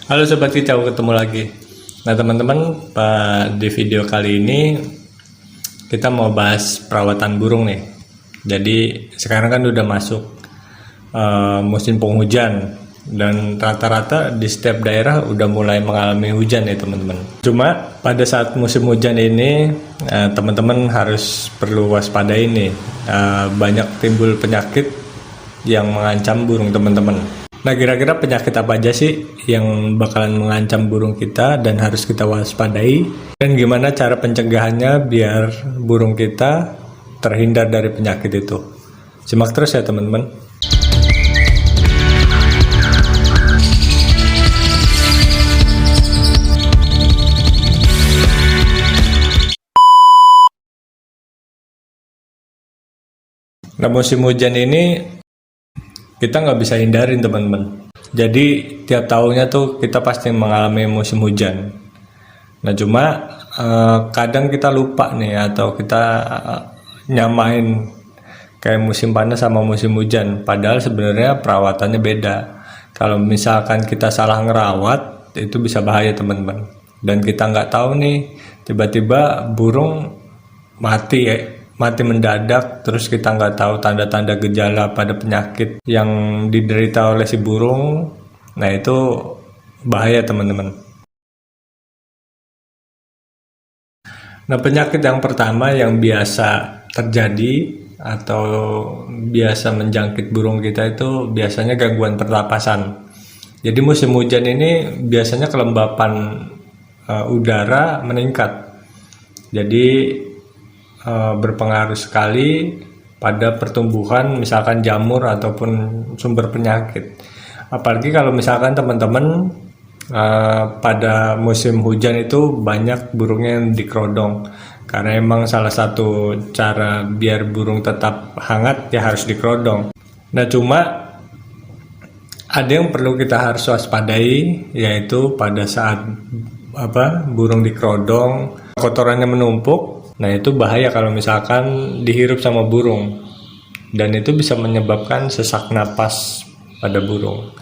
Halo Sobat Kicau, ketemu lagi. Nah teman-teman, di video kali ini kita mau bahas perawatan burung nih. Jadi sekarang kan udah masuk musim penghujan, dan rata-rata di setiap daerah udah mulai mengalami hujan ya teman-teman. Cuma pada saat musim hujan ini teman-teman harus perlu waspada ini, banyak timbul penyakit yang mengancam burung teman-teman. Nah, kira-kira penyakit apa aja sih yang bakalan mengancam burung kita dan harus kita waspadai? Dan gimana cara pencegahannya biar burung kita terhindar dari penyakit itu? Simak terus ya teman-teman. Nah, musim hujan ini kita nggak bisa hindarin teman-teman. Jadi tiap tahunnya tuh kita pasti mengalami musim hujan. Nah cuma kadang kita lupa nih, atau kita nyamain kayak musim panas sama musim hujan. Padahal sebenarnya perawatannya beda. Kalau misalkan kita salah ngerawat, itu bisa bahaya teman-teman. Dan kita nggak tahu nih, tiba-tiba burung mati mendadak, terus kita nggak tahu tanda-tanda gejala pada penyakit yang diderita oleh si burung. Nah itu bahaya teman-teman. Nah, penyakit yang pertama yang biasa terjadi atau biasa menjangkit burung kita itu biasanya gangguan pernapasan. Jadi musim hujan ini biasanya kelembapan udara meningkat. Jadi berpengaruh sekali pada pertumbuhan misalkan jamur ataupun sumber penyakit. Apalagi kalau misalkan teman-teman pada musim hujan itu banyak burungnya yang dikerodong, karena emang salah satu cara biar burung tetap hangat ya harus dikerodong. Nah cuma ada yang perlu kita harus waspadai, yaitu pada saat burung dikerodong kotorannya menumpuk. Nah itu bahaya kalau misalkan dihirup sama burung, dan itu bisa menyebabkan sesak napas pada burung.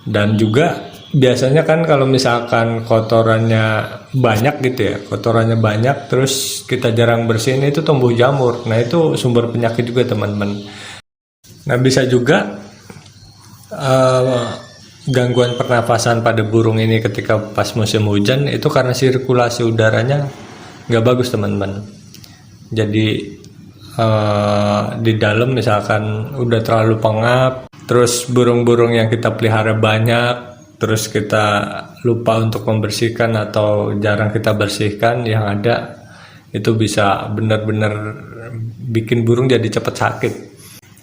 Dan juga biasanya kan kalau misalkan kotorannya banyak gitu ya, kotorannya banyak terus kita jarang bersihin, itu tumbuh jamur. Nah itu sumber penyakit juga teman-teman. Nah bisa juga gangguan pernapasan pada burung ini ketika pas musim hujan itu karena sirkulasi udaranya nggak bagus teman-teman. Jadi di dalam misalkan udah terlalu pengap, terus burung-burung yang kita pelihara banyak, terus kita lupa untuk membersihkan atau jarang kita bersihkan, yang ada itu bisa benar-benar bikin burung jadi cepat sakit.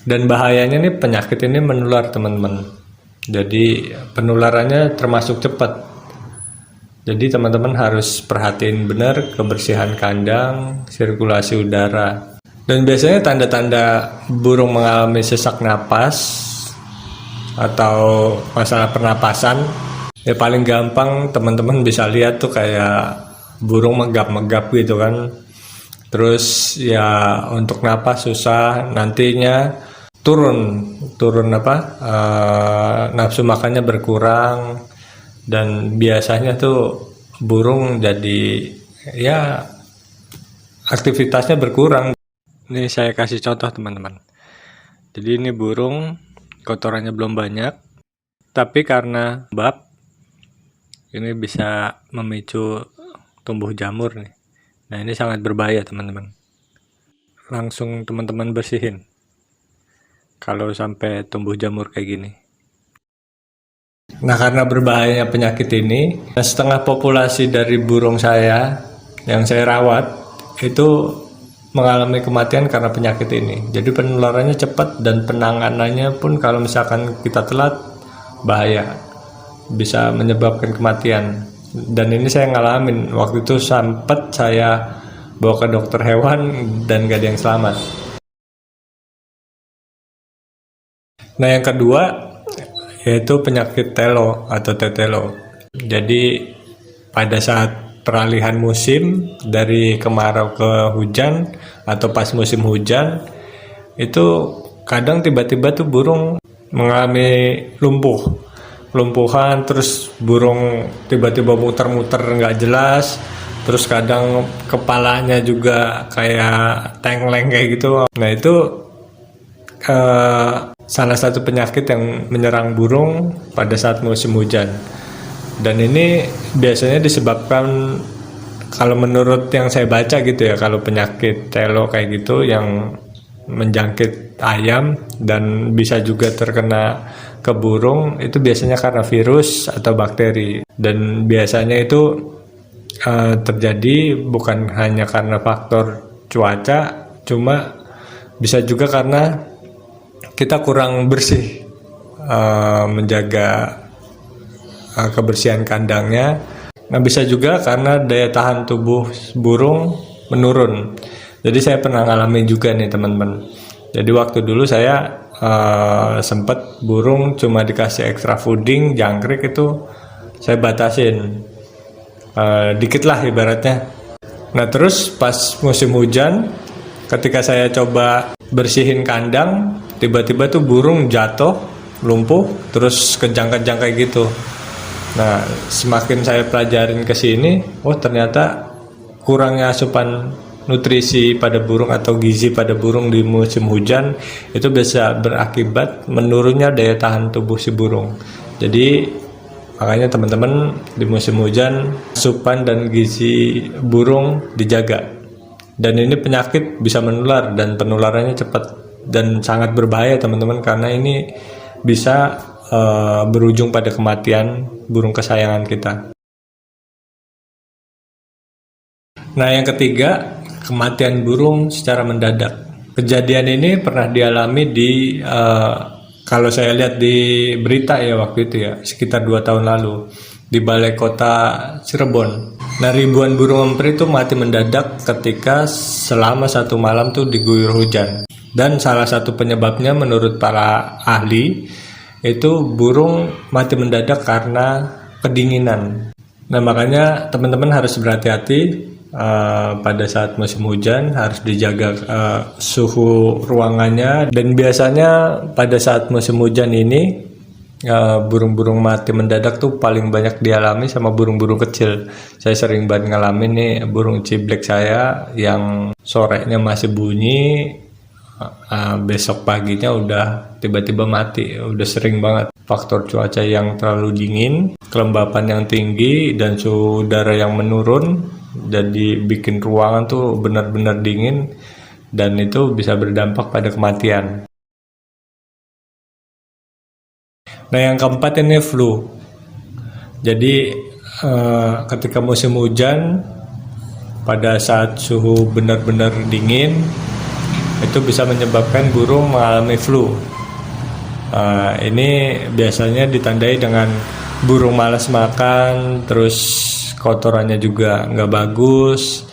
Dan bahayanya nih, penyakit ini menular teman-teman. Jadi penularannya termasuk cepat. Jadi teman-teman harus perhatiin benar kebersihan kandang, sirkulasi udara. Dan biasanya tanda-tanda burung mengalami sesak napas atau masalah pernapasan, ya paling gampang teman-teman bisa lihat tuh kayak burung megap-megap gitu kan. Terus ya untuk napas susah, nantinya turun nafsu makannya berkurang. Dan biasanya tuh burung jadi ya aktivitasnya berkurang. Ini saya kasih contoh teman-teman. Jadi ini burung kotorannya belum banyak, tapi karena lembab ini bisa memicu tumbuh jamur nih. Nah ini sangat berbahaya teman-teman. Langsung teman-teman bersihin kalau sampai tumbuh jamur kayak gini. Nah karena berbahayanya penyakit ini, setengah populasi dari burung saya yang saya rawat itu mengalami kematian karena penyakit ini. Jadi penularannya cepat dan penanganannya pun kalau misalkan kita telat bahaya, bisa menyebabkan kematian. Dan ini saya ngalamin, waktu itu sempat saya bawa ke dokter hewan dan gak ada yang selamat. Nah yang kedua yaitu penyakit telo atau tetelo. Jadi pada saat peralihan musim dari kemarau ke hujan atau pas musim hujan, itu kadang tiba-tiba tuh burung mengalami lumpuh. lumpuhan, terus burung tiba-tiba muter-muter nggak jelas, terus kadang kepalanya juga kayak tengleng kayak gitu. Nah itu salah satu penyakit yang menyerang burung pada saat musim hujan. Dan ini biasanya disebabkan, kalau menurut yang saya baca gitu ya, kalau penyakit telo kayak gitu yang menjangkit ayam dan bisa juga terkena ke burung, itu biasanya karena virus atau bakteri. Dan biasanya itu terjadi bukan hanya karena faktor cuaca, cuma bisa juga karena kita kurang bersih menjaga kebersihan kandangnya. Nah bisa juga karena daya tahan tubuh burung menurun. Jadi saya pernah ngalamin juga nih teman-teman. Jadi waktu dulu saya sempat burung cuma dikasih extra fooding, jangkrik itu saya batasin dikit lah ibaratnya. Nah terus pas musim hujan, ketika saya coba bersihin kandang, tiba-tiba tuh burung jatuh, lumpuh, terus kejang-kejang kayak gitu. Nah, semakin saya pelajarin ke sini, oh ternyata kurangnya asupan nutrisi pada burung atau gizi pada burung di musim hujan itu bisa berakibat menurunnya daya tahan tubuh si burung. Jadi makanya teman-teman di musim hujan asupan dan gizi burung dijaga. Dan ini penyakit bisa menular dan penularannya cepat dan sangat berbahaya teman-teman, karena ini bisa berujung pada kematian burung kesayangan kita. Nah yang ketiga, kematian burung secara mendadak. Kejadian ini pernah dialami di kalau saya lihat di berita ya waktu itu ya, sekitar 2 tahun lalu di balai kota Cirebon. Nah ribuan burung emprit itu mati mendadak ketika selama 1 malam tuh diguyur hujan. Dan salah satu penyebabnya menurut para ahli itu burung mati mendadak karena kedinginan. Nah makanya teman-teman harus berhati-hati pada saat musim hujan, harus dijaga suhu ruangannya. Dan biasanya pada saat musim hujan ini burung-burung mati mendadak tuh paling banyak dialami sama burung-burung kecil. Saya sering banget ngalamin nih burung ciblek saya yang sorenya masih bunyi, besok paginya udah tiba-tiba mati. Udah sering banget. Faktor cuaca yang terlalu dingin, kelembapan yang tinggi, dan suhu udara yang menurun, jadi bikin ruangan tuh benar-benar dingin, dan itu bisa berdampak pada kematian. Nah yang keempat ini flu. Jadi ketika musim hujan pada saat suhu benar-benar dingin, itu bisa menyebabkan burung mengalami flu. Ini biasanya ditandai dengan burung malas makan, terus kotorannya juga nggak bagus,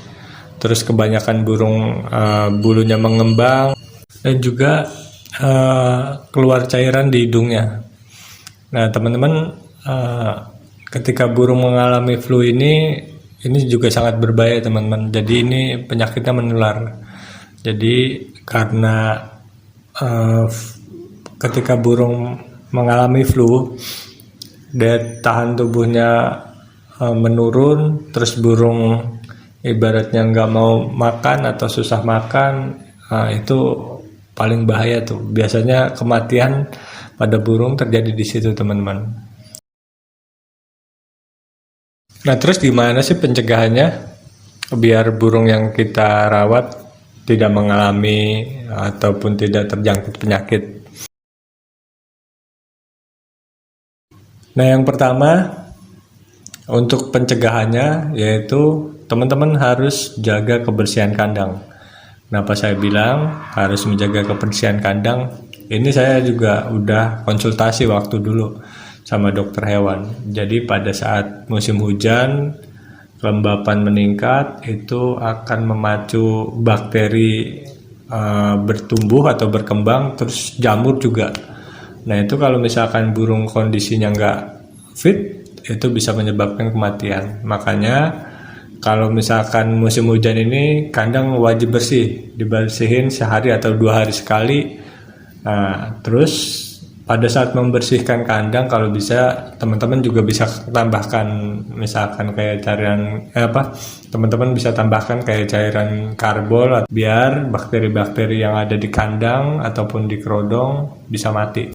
terus kebanyakan burung bulunya mengembang, dan juga keluar cairan di hidungnya. Nah teman-teman, ketika burung mengalami flu ini juga sangat berbahaya teman-teman. Jadi ini penyakitnya menular. Jadi karena ketika burung mengalami flu, daya tahan tubuhnya menurun, terus burung ibaratnya nggak mau makan atau susah makan, itu paling bahaya tuh. Biasanya kematian pada burung terjadi di situ teman-teman. Nah terus gimana sih pencegahannya biar burung yang kita rawat tidak mengalami ataupun tidak terjangkit penyakit? Nah yang pertama untuk pencegahannya yaitu teman-teman harus jaga kebersihan kandang. Kenapa saya bilang harus menjaga kebersihan kandang? Ini saya juga udah konsultasi waktu dulu sama dokter hewan. Jadi pada saat musim hujan, kelembapan meningkat, itu akan memacu bakteri bertumbuh atau berkembang, terus jamur juga. Nah itu kalau misalkan burung kondisinya nggak fit, itu bisa menyebabkan kematian. Makanya kalau misalkan musim hujan ini kandang wajib bersih, dibersihin sehari atau 2 hari sekali. Nah, terus pada saat membersihkan kandang, kalau bisa teman-teman juga bisa tambahkan misalkan kayak cairan teman-teman bisa tambahkan kayak cairan karbol biar bakteri-bakteri yang ada di kandang ataupun di kerodong bisa mati.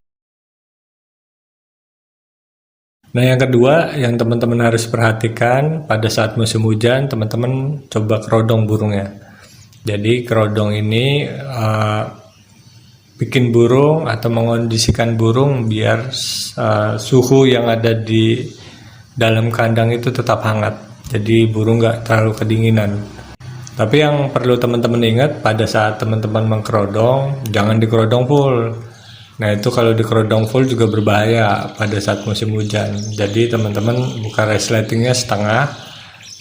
Nah, yang kedua yang teman-teman harus perhatikan pada saat musim hujan, teman-teman coba kerodong burungnya. Jadi kerodong ini bikin burung atau mengondisikan burung biar suhu yang ada di dalam kandang itu tetap hangat. Jadi burung nggak terlalu kedinginan. Tapi yang perlu teman-teman ingat pada saat teman-teman mengkerodong, jangan dikerodong full. Nah, itu kalau dikerodong full juga berbahaya pada saat musim hujan. Jadi teman-teman buka resletingnya setengah.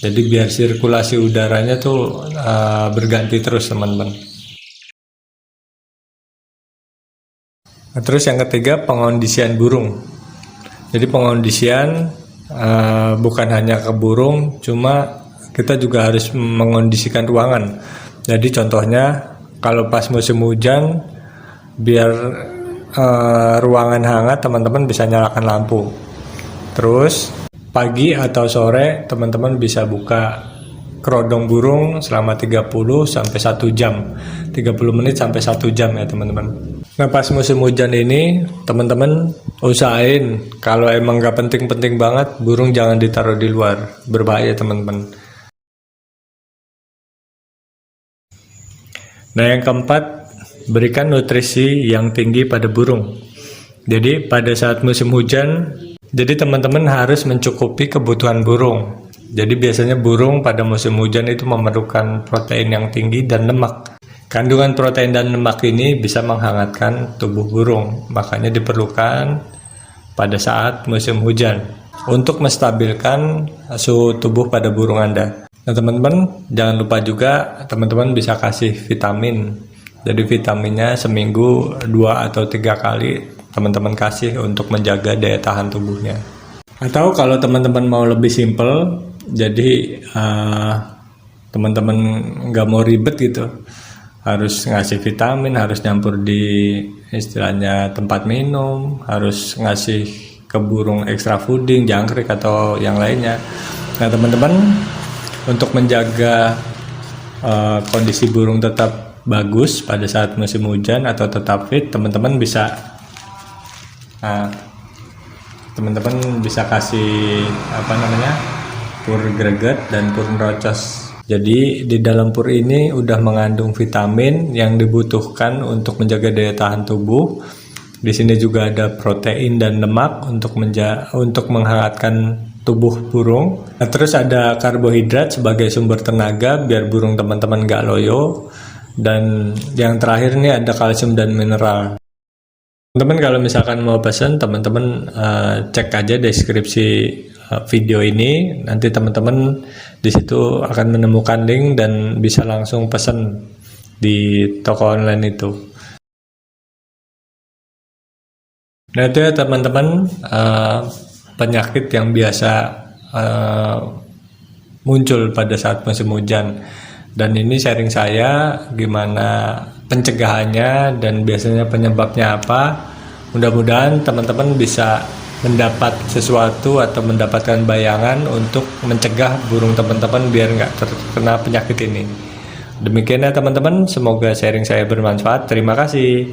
Jadi biar sirkulasi udaranya tuh berganti terus teman-teman. Nah, terus yang ketiga, pengondisian burung. Jadi pengondisian bukan hanya ke burung, cuma kita juga harus mengondisikan ruangan. Jadi contohnya kalau pas musim hujan, biar ruangan hangat, teman-teman bisa nyalakan lampu. Terus pagi atau sore teman-teman bisa buka kerodong burung selama 30 sampai 1 jam. 30 menit sampai 1 jam ya teman-teman. Nah, pas musim hujan ini teman-teman usahain kalau emang gak penting-penting banget, burung jangan ditaruh di luar, berbahaya teman-teman. Nah, yang keempat, berikan nutrisi yang tinggi pada burung. Jadi pada saat musim hujan, jadi teman-teman harus mencukupi kebutuhan burung. Jadi biasanya burung pada musim hujan itu memerlukan protein yang tinggi dan lemak. Kandungan protein dan lemak ini bisa menghangatkan tubuh burung, makanya diperlukan pada saat musim hujan untuk menstabilkan suhu tubuh pada burung Anda. Nah teman-teman, jangan lupa juga teman-teman bisa kasih vitamin. Jadi vitaminnya seminggu 2 atau 3 kali teman-teman kasih untuk menjaga daya tahan tubuhnya. Atau kalau teman-teman mau lebih simple, jadi teman-teman nggak mau ribet gitu, harus ngasih vitamin, harus nyampur di istilahnya tempat minum, harus ngasih ke burung extra fooding, jangkrik atau yang lainnya. Nah teman-teman, untuk menjaga kondisi burung tetap bagus pada saat musim hujan atau tetap fit, teman-teman bisa kasih pur greget dan pur nerocos. Jadi di dalam pur ini udah mengandung vitamin yang dibutuhkan untuk menjaga daya tahan tubuh. Di sini juga ada protein dan lemak untuk menghangatkan tubuh burung. Nah, terus ada karbohidrat sebagai sumber tenaga biar burung teman-teman gak loyo. Dan yang terakhir nih ada kalsium dan mineral. Teman-teman kalau misalkan mau pesan, teman-teman cek aja deskripsi video ini, nanti teman-teman di situ akan menemukan link dan bisa langsung pesan di toko online itu. Nah itu ya teman-teman, penyakit yang biasa muncul pada saat musim hujan, dan ini sharing saya gimana pencegahannya dan biasanya penyebabnya apa. Mudah-mudahan teman-teman bisa mendapat sesuatu atau mendapatkan bayangan untuk mencegah burung teman-teman biar nggak terkena penyakit ini. Demikian ya teman-teman, semoga sharing saya bermanfaat. Terima kasih.